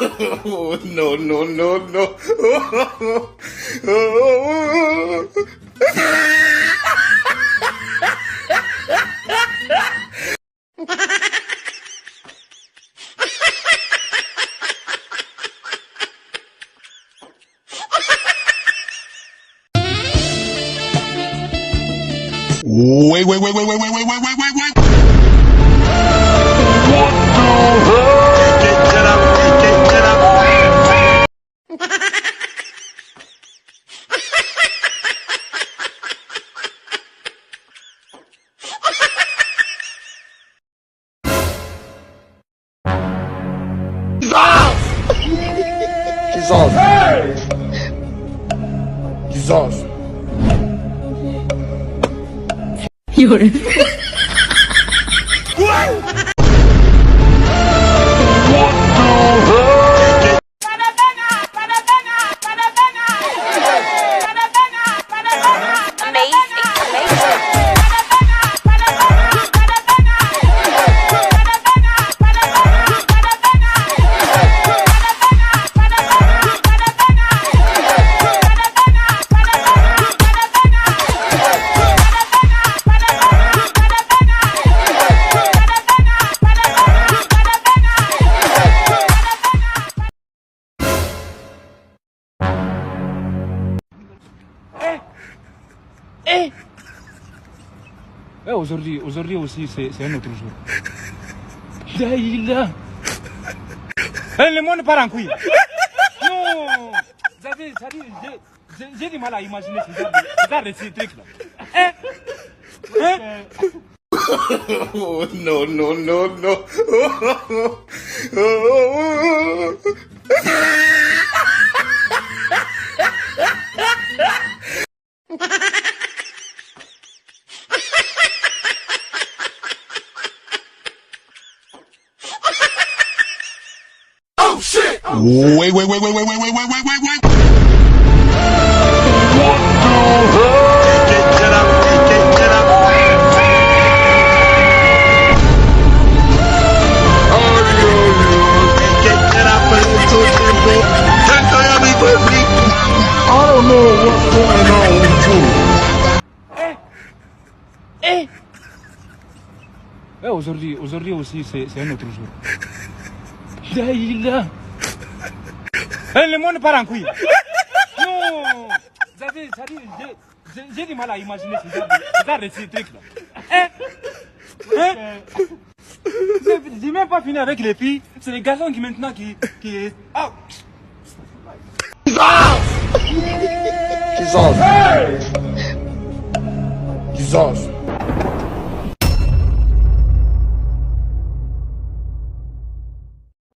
Oh, no, no, no, no. Wait. What the Jesus. 有人。Aujourd'hui aussi, c'est un autre jour. Daïla. Le monde part en couille. Non. J'ai du mal à imaginer ces trucs-là. Oh, no, no, no, no. Wait. What the I don't know what's going on with you. Aujourd'hui aussi, c'est un autre jour. Daïla. Le monde part en couille. Non. J'ai du mal à imaginer ces trucs-là. J'ai même pas fini avec les filles. C'est les garçons qui maintenant qui... Oh. Jesus. Jesus.